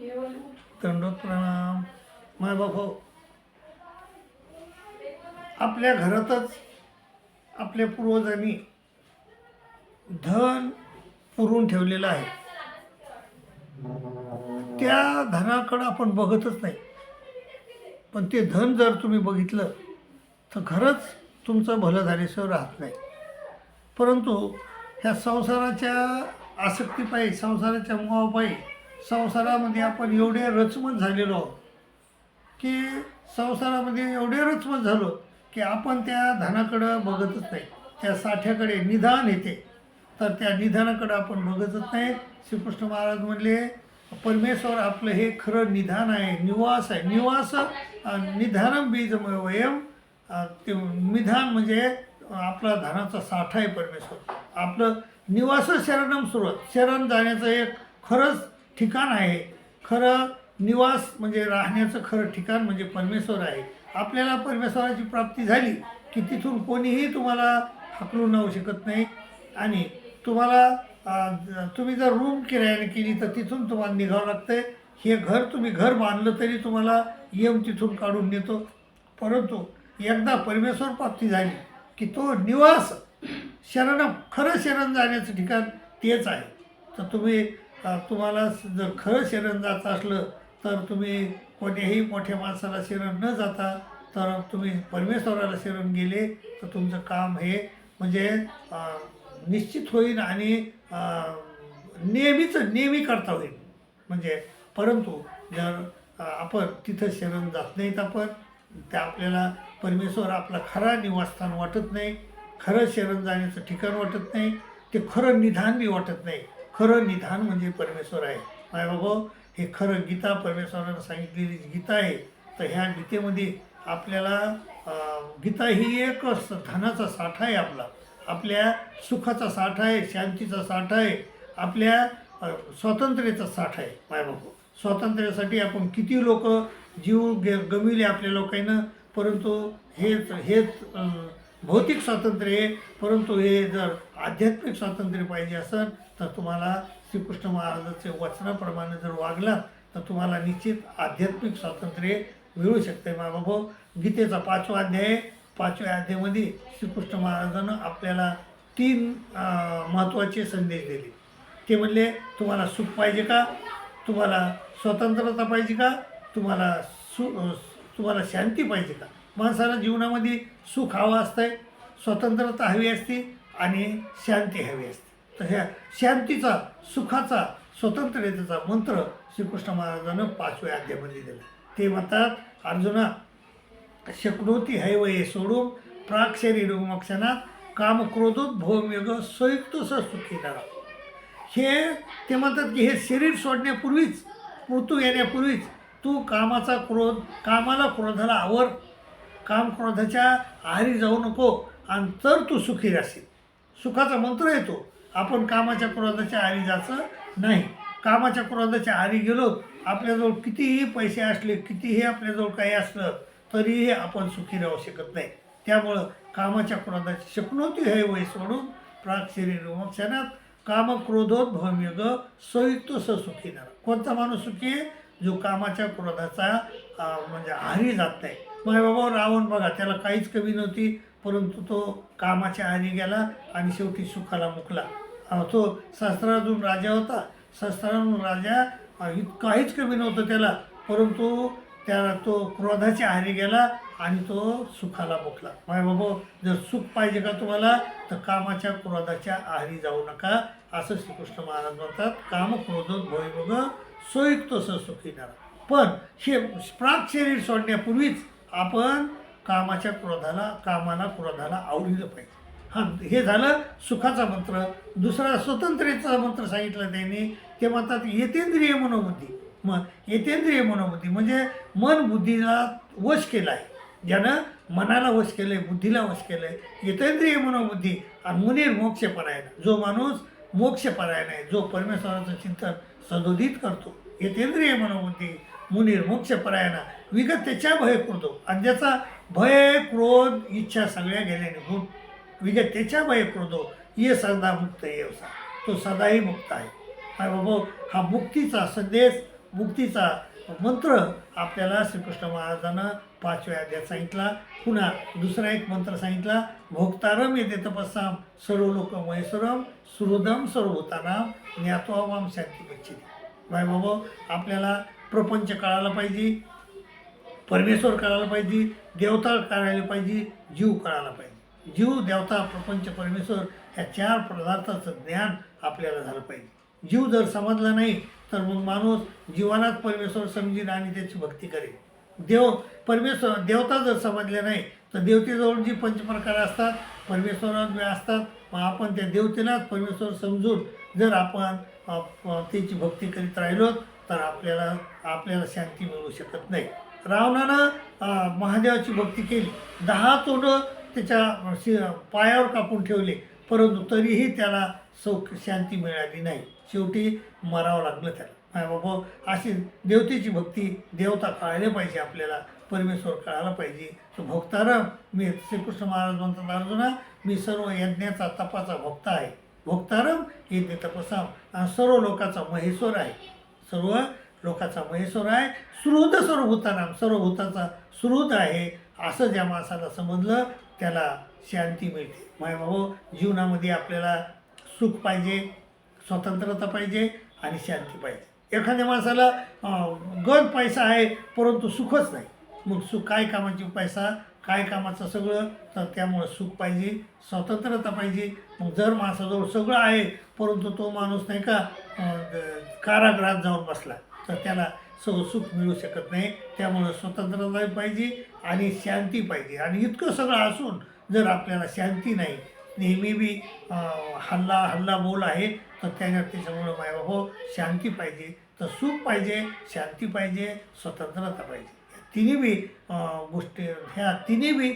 दंडोत प्रणाम. माय बाबा, आपल्या घरातच आपल्या पूर्वजांनी धन पुरून ठेवलेलं आहे. त्या धनाकडं आपण बघतच नाही, पण ते धन जर तुम्ही बघितलं तर खरंच तुमचं भलं झाल्याशिवाय राहत नाही. परंतु ह्या संसाराच्या आसक्तीपायी, संसाराच्या मोहापायी, संसारामध्ये आपण एवढे रचमत झालेलो आहोत की संसारामध्ये एवढे रचमत झालो की आपण त्या धनाकडं बघतच नाही. त्या साठ्याकडे निधान येते, तर त्या निधानाकडं आपण बघतच नाही. श्रीकृष्ण महाराज म्हणले, परमेश्वर आपलं हे खरं निधान आहे, निवास आहे. निवास निधानम बीजमय वयम. ते निधान म्हणजे आपला धनाचा साठा आहे परमेश्वर. आपलं निवास शरणम सुरुवात, शरण जाण्याचं एक खरंच ठिकाण आहे. खरं निवास म्हणजे राहण्याचं खरं ठिकाण म्हणजे परमेश्वर आहे. आपल्याला परमेश्वराची प्राप्ती झाली की तिथून कोणीही तुम्हाला हाकलून नेऊ शकत नाही. आणि तुम्हाला तुम्ही जर रूम किरायाने केली तर तिथून तुम्हाला निघावं लागतं. हे तुम्ही घर बांधलं तरी तुम्हाला यम तिथून काढून नेतो. परंतु एकदा परमेश्वर प्राप्ती झाली की तो निवास शरण, खरं शरण जाण्याचं ठिकाण तेच आहे. तर तुम्हाला जर खरं शरण जायचं असलं तर तुम्ही कोणत्याही मोठ्या माणसाला शरण न जाता तर तुम्ही परमेश्वराला शरण गेले तर तुमचं काम हे म्हणजे निश्चित होईल आणि नेहमी करता होईल. म्हणजे परंतु जर आपण तिथं शरण जात नाहीत, आपण त्या आपल्याला परमेश्वर आपला खरा निवासस्थान वाटत नाही, खरं शरण जाण्याचं ठिकाण वाटत नाही, ते खरं निधान बी वाटत नाही. खरं निधान म्हणजे परमेश्वर आहे. माय बाबा, हे खरं गीता परमेश्वरानं सांगितलेली गीता आहे. तर ह्या गीतेमध्ये आपल्याला गीता ही एक धनाचा साठा आहे. आपल्या सुखाचा साठा आहे, शांतीचा साठा आहे, आपल्या स्वातंत्र्याचा साठा आहे. माय बाबा, स्वातंत्र्यासाठी आपण किती लोक जीव गमिले आपल्या लोकांना. परंतु हेच भौतिक स्वातंत्र्य आहे. परंतु हे जर आध्यात्मिक स्वातंत्र्य पाहिजे असेल तर तुम्हाला श्रीकृष्ण महाराजांच्या वचनाप्रमाणे जर वागलात तर तुम्हाला निश्चित आध्यात्मिक स्वातंत्र्य मिळू शकते. मा बाबा, गीतेचा 5वा अध्याय आहे. 5व्या अध्यायामध्ये श्रीकृष्ण महाराजांनं आपल्याला 3 महत्त्वाचे संदेश दिले. ते म्हणले, तुम्हाला सुख पाहिजे का, तुम्हाला स्वतंत्रता पाहिजे का, तुम्हाला शांती पाहिजे का. माणसाला जीवनामध्ये सुख हवं असतंय, स्वतंत्रता हवी असते आणि शांती हवी असते. तर ह्या शांतीचा, सुखाचा, स्वतंत्रतेचा मंत्र श्रीकृष्ण महाराजांनं 5व्या अध्यायामध्ये दिला. ते म्हणतात, अर्जुना, शक्नोती हैव हे सोडून प्राक शरीरमक्षणात काम क्रोधोत भोमयोग संयुक्त सुखी नरा. ते म्हणतात की हे शरीर सोडण्यापूर्वीच, मृत्यू येण्यापूर्वीच तू कामाला क्रोधाला आवर, काम क्रोधाच्या आहारी जाऊ नको आणि तर तू सुखी राहशील. सुखाचा मंत्र येतो. आपण कामाच्या क्रोधाच्या आहारी जायचं नाही. कामाच्या क्रोधाच्या आहारी गेलो, आपल्याजवळ कितीही पैसे असले, कितीही आपल्याजवळ काही असलं तरीही आपण सुखी राहू शकत नाही. त्यामुळं कामाच्या क्रोधाची शक्नोती है वय सोडून प्राक शरीर मोक्षणात काम क्रोधोत भवयोग संयुक्त सुखी नर. कोणता माणूस सुखी आहे? जो कामाच्या क्रोधाचा म्हणजे आहारी जात नाही. माय बाबा, रावण बघा, त्याला काहीच कमी नव्हती, परंतु तो कामाच्या आहारी गेला आणि शेवटी सुखाला मुकला. तो सहस्त्रार्जुन राजा होता. सहस्त्रार्जुन राजा काहीच कमी नव्हतं त्याला, परंतु तो क्रोधाच्या आहारी गेला आणि तो सुखाला मुकला. माय बाबा, जर सुख पाहिजे का तुम्हाला तर कामाच्या क्रोधाच्या आहारी जाऊ नका, असं श्रीकृष्ण महाराज म्हणतात. काम क्रोधोत भययोग संयुक्त सुखी नरा. पण हे प्राक शरीर सोडण्यापूर्वीच आपण कामाला क्रोधाला आवडलं पाहिजे. हां, हे झालं सुखाचा मंत्र. दुसरा स्वतंत्रतेचा मंत्र सांगितला त्यांनी. ते म्हणतात येतेंद्रिय मनोबुद्धी. येतेंद्रिय मनोबुद्धी म्हणजे मन बुद्धीला वश केला आहे. ज्यानं मनाला वश केलं आहे, बुद्धीला वश केलं आहे. येतेंद्रिय मनोबुद्धी आणि मुनीर मोक्षपरायण. जो माणूस मोक्षपरायण आहे, जो परमेश्वराचं चिंतन सदोदित करतो, येतेंद्रिय मनोबुद्धी मुनीर मोक्षपरायण विगत त्याच्या भय क्रोधो. आणि ज्याचा भय क्रोध इच्छा सगळ्या गेल्या निघून विगत त्याच्या भय क्रोधो ये सदा मुक्त येवसा. तो सदाही मुक्त आहे. काय बाबा, हा मुक्तीचा संदेश मुक्तीचा मंत्र आपल्याला श्रीकृष्ण महाराजांना 5व्या अध्यायात सांगितला. पुन्हा दुसरा एक मंत्र सांगितला, भोक्तारम येते तपस्साम सर्व लोक महेश्वरम सुहृदम सर्वभूतानाम ज्ञात्वा माम शांती गच्छति. बाय बाबा, आपल्याला प्रपंच कळायला पाहिजे, परमेश्वर कळायला पाहिजे, देवता कळायला पाहिजे, जीव कळायला पाहिजे. जीव, देवता, प्रपंच, परमेश्वर ह्या 4 पदार्थाचं ज्ञान आपल्याला झालं पाहिजे. जीव जर समजला नाही तर मग माणूस जीवालाच परमेश्वर समजेल आणि त्याची भक्ती करेल. परमेश्वर देवता जर समजले नाही तर देवतेजवळ जी पंचप्रकार असतात, परमेश्वरात असतात, मग आपण त्या देवतेलाच परमेश्वर समजून जर आपण त्याची भक्ती करीत राहिलो तर आपल्याला शांती मिळू शकत नाही. रावणानं महादेवाची भक्ती केली, 10 तोंडं त्याच्या पायावर कापून ठेवले, परंतु तरीही त्याला शांती मिळाली नाही. शेवटी मरावं लागलं त्याला. काय बाबा, अशी देवतेची भक्ती, देवता कळायला पाहिजे, आपल्याला परमेश्वर कळायला पाहिजे. तो भोक्तारम, मी श्रीकृष्ण महाराज म्हणतात अर्जुना, मी सर्व यज्ञाचा तपाचा भोक्ता आहे. भोक्तारम यज्ञ तपसाम, आणि सर्व लोकाचा महेश्वर आहे, सर्व लोकाचा महेश्वर आहे. सुहृद सर्वभूतानाम, सर्व भूताचा सुहृद आहे. असं ज्या माणसाला समजलं त्याला शांती मिळते. माय भाऊ, जीवनामध्ये आपल्याला सुख पाहिजे, स्वतंत्रता पाहिजे आणि शांती पाहिजे. एखाद्या माणसाला गद पैसा आहे परंतु सुखच नाही, मग सुख काय कामाची, पैसा काय कामाचं सगळं, तर त्यामुळं सुख पाहिजे, स्वतंत्रता पाहिजे. मग जर माणसाजवळ सगळं आहे परंतु तो माणूस नाही का कारागृहात जाऊन बसला तर त्याला सगळं सुख मिळू शकत नाही. त्यामुळं स्वतंत्रता पाहिजे आणि शांती पाहिजे. आणि इतकं सगळं असून जर आपल्याला शांती नाही, नेहमी बी हल्ला बोल आहे, तर त्याच्यामुळं माय बाबा शांती पाहिजे, तर सुख पाहिजे, शांती पाहिजे, स्वतंत्रता पाहिजे. तिन्ही बी गोष्टी, ह्या तिन्ही बी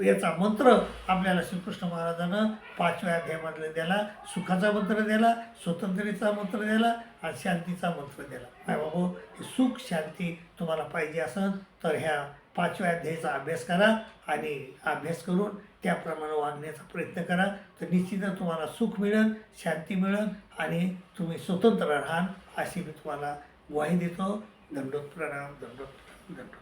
याचा मंत्र आपल्याला श्रीकृष्ण महाराजानं 5व्या अध्यायामधलं दिला. सुखाचा मंत्र दिला, स्वतंत्रतेचा मंत्र दिला आणि शांतीचा मंत्र दिला. काय बाबा, हे सुख शांती तुम्हाला पाहिजे असेल तर ह्या 5व्या अध्यायाचा अभ्यास करा आणि अभ्यास करून त्याप्रमाणे वागण्याचा प्रयत्न करा, तर निश्चितच तुम्हाला सुख मिळेल, शांती मिळेल आणि तुम्ही स्वतंत्र राहाल, अशी मी तुम्हाला ग्वाही देतो. दंडोत प्रणाम, दंडोत, दंडोत.